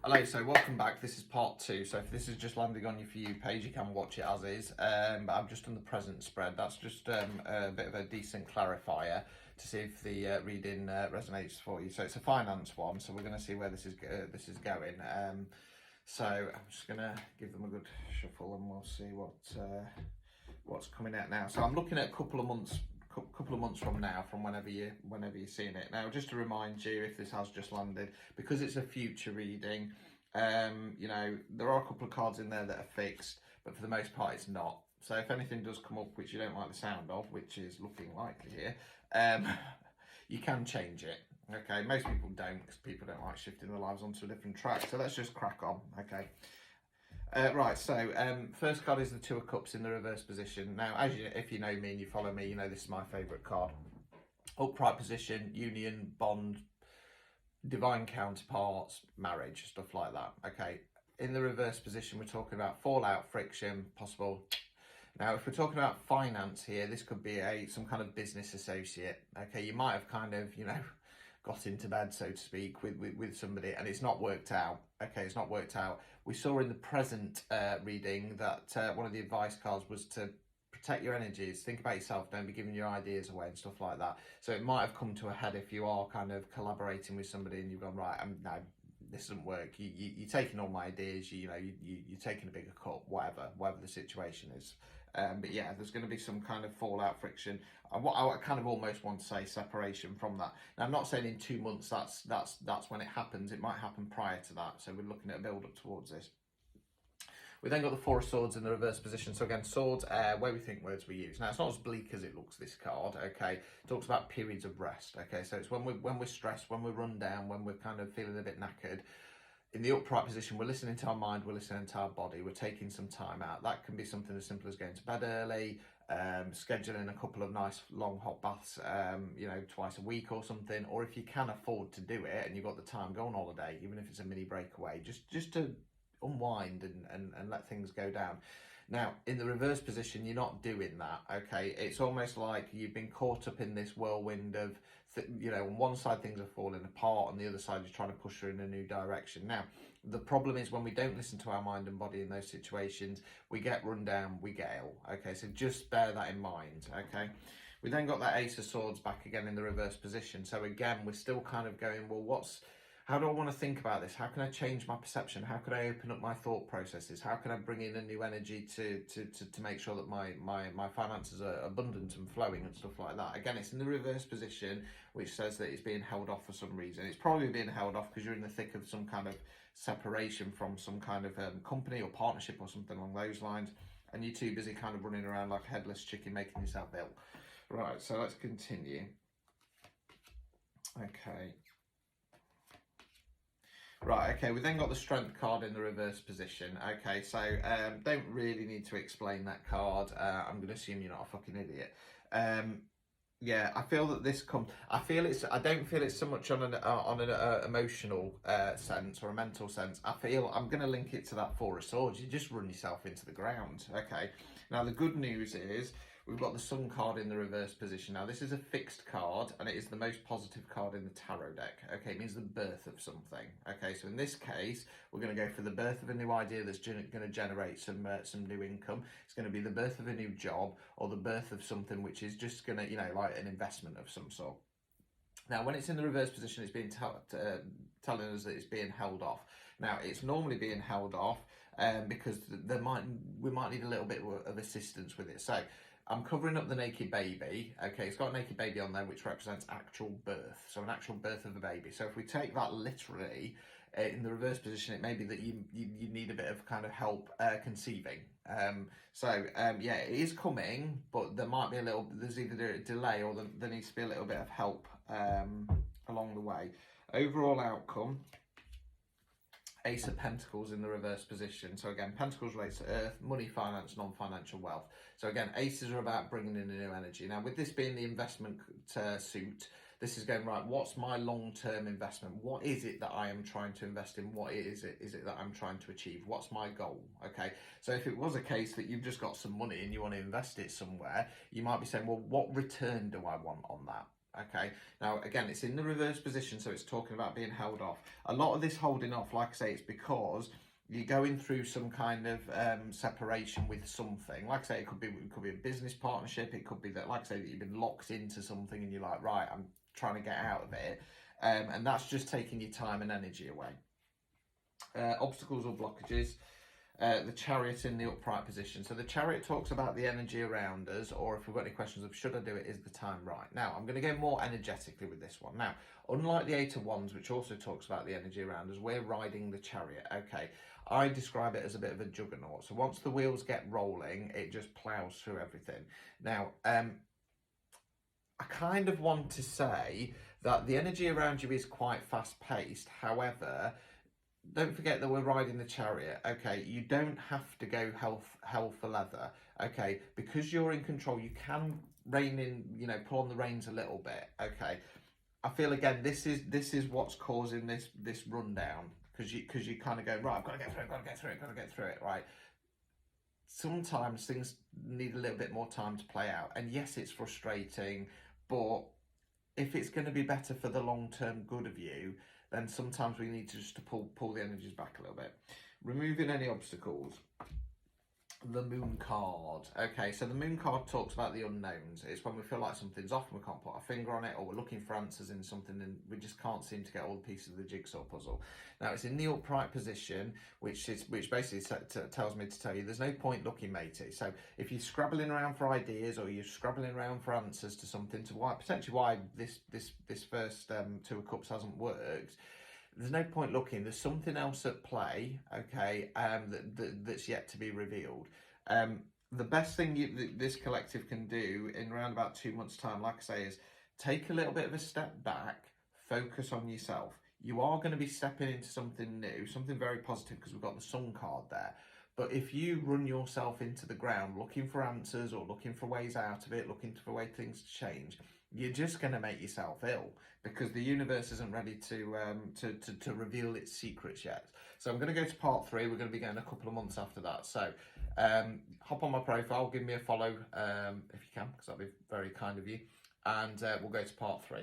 Hello, so welcome back. This is part two. So if this is just landing on your For You page, you can watch it as is. But I've just done the present spread. That's just a bit of a decent clarifier to see if the reading resonates for you. So it's a finance one. So we're going to see where this is going. So I'm just going to give them a good shuffle and we'll see what's coming out now. So I'm looking at a couple of months from now, from whenever you're seeing it. Now, just to remind you, if this has just landed, because it's a future reading, you know, there are a couple of cards in there that are fixed, but for the most part it's not. So if anything does come up which you don't like the sound of, which is looking likely here, you can change it. Okay, most people don't, because people don't like shifting their lives onto a different track. So let's just crack on. Okay. Right, so first card is the Two of Cups in the reverse position. Now, if you know me and you follow me, you know this is my favourite card. Upright position, union, bond, divine counterparts, marriage, stuff like that. Okay, in the reverse position, we're talking about fallout, friction, possible. Now, if we're talking about finance here, this could be some kind of business associate. Okay, you might have kind of, you know, got into bed, so to speak, with somebody, and it's not worked out. Okay, it's not worked out. We saw in the present reading that one of the advice cards was to protect your energies, think about yourself, don't be giving your ideas away and stuff like that. So it might have come to a head if you are kind of collaborating with somebody and you've gone, right, no, this doesn't work. You're taking all my ideas, you're taking a bigger cut, whatever the situation is. But yeah, there's going to be some kind of fallout, friction. What I kind of almost want to say separation from that. Now, I'm not saying in 2 months that's when it happens. It might happen prior to that. So we're looking at a build up towards this. We then got the Four of Swords in the reverse position. So again, swords, where we think words we use. Now, it's not as bleak as it looks, this card, okay? It talks about periods of rest, okay? So it's when we're stressed, when we're run down, when we're kind of feeling a bit knackered. In the upright position, we're listening to our mind, we're listening to our body, we're taking some time out. That can be something as simple as going to bed early, scheduling a couple of nice long hot baths, you know, twice a week or something. Or if you can afford to do it and you've got the time, go on holiday, even if it's a mini breakaway, just to unwind and let things go down. Now, in the reverse position, you're not doing that, okay? It's almost like you've been caught up in this whirlwind of, you know, on one side things are falling apart, on the other side you're trying to push her in a new direction. Now, the problem is when we don't listen to our mind and body in those situations, we get run down, we get ill, okay? So just bear that in mind, okay? We then got that Ace of Swords back again in the reverse position. So again, we're still kind of going, well, how do I want to think about this? How can I change my perception? How can I open up my thought processes? How can I bring in a new energy to make sure that my finances are abundant and flowing and stuff like that? Again, it's in the reverse position, which says that it's being held off for some reason. It's probably being held off because you're in the thick of some kind of separation from some kind of company or partnership or something along those lines. And you're too busy kind of running around like a headless chicken, making yourself ill. Right, so let's continue. Okay. Right, okay, we then got the Strength card in the reverse position. Okay, so don't really need to explain that card. I'm going to assume you're not a fucking idiot. Yeah, I feel that I don't feel it's so much on an emotional sense or a mental sense. I feel I'm going to link it to that Four of Swords. You just run yourself into the ground. Okay, now the good news is we've got the Sun card in the reverse position. Now, this is a fixed card, and it is the most positive card in the tarot deck. Okay, it means the birth of something. Okay, so in this case, we're going to go for the birth of a new idea that's going to generate some new income. It's going to be the birth of a new job, or the birth of something which is just going to, you know, like an investment of some sort. Now, when it's in the reverse position, it's being telling us that it's being held off. Now, it's normally being held off because we might need a little bit of assistance with it. So, I'm covering up the naked baby. Okay, it's got a naked baby on there, which represents actual birth. So an actual birth of a baby. So if we take that literally, in the reverse position, it may be that you need a bit of kind of help conceiving. Yeah, it is coming, but there's either a delay or there needs to be a little bit of help along the way. Overall outcome, Ace of Pentacles in the reverse position. So again, Pentacles relates to earth, money, finance, non-financial wealth. So again, aces are about bringing in a new energy. Now, with this being the investment suit, this is going, right, what's my long-term investment? What is it that I am trying to invest in? What is it that I'm trying to achieve? What's my goal? Okay, so if it was a case that you've just got some money and you want to invest it somewhere, you might be saying, well, what return do I want on that? Okay, now again, it's in the reverse position, so it's talking about being held off. A lot of this holding off, like I say, it's because you're going through some kind of separation with something. Like I say, it could be a business partnership. It could be that, like I say, that you've been locked into something and you're like, right, I'm trying to get out of it, and that's just taking your time and energy away. Obstacles or blockages. The chariot in the upright position. So the chariot talks about the energy around us, or if we've got any questions of should I do it, is the time right? Now, I'm going to go more energetically with this one. Now, unlike the Eight of Wands, which also talks about the energy around us, we're riding the chariot. Okay, I describe it as a bit of a juggernaut. So once the wheels get rolling, it just plows through everything. Now, I kind of want to say that the energy around you is quite fast paced. However, don't forget that we're riding the chariot. Okay, you don't have to go hell for leather. Okay, because you're in control, you can rein in, pull on the reins a little bit. Okay, I feel again this is what's causing this rundown, because you kind of go, right, I've got to get through it, right. Sometimes things need a little bit more time to play out, and yes, it's frustrating, but if it's going to be better for the long-term good of you, then sometimes we need to just pull the energies back a little bit. Removing any obstacles. The moon card. Okay, so the moon card talks about the unknowns. It's when we feel like something's off and we can't put our finger on it, or we're looking for answers in something and we just can't seem to get all the pieces of the jigsaw puzzle. Now, it's in the upright position, which basically tells me to tell you there's no point looking, matey. So if you're scrabbling around for ideas, or you're scrabbling around for answers to something, to potentially why this first Two of Cups hasn't worked, there's no point looking. There's something else at play, okay, that's yet to be revealed. The best thing this collective can do in around about 2 months' time, like I say, is take a little bit of a step back, focus on yourself. You are going to be stepping into something new, something very positive, because we've got the Sun card there. But if you run yourself into the ground looking for answers, or looking for ways out of it, looking for ways things to change, you're just going to make yourself ill, because the universe isn't ready to reveal its secrets yet. So I'm going to go to part 3. We're going to be going a couple of months after that. So hop on my profile, give me a follow if you can, because that'd be very kind of you. And we'll go to part 3.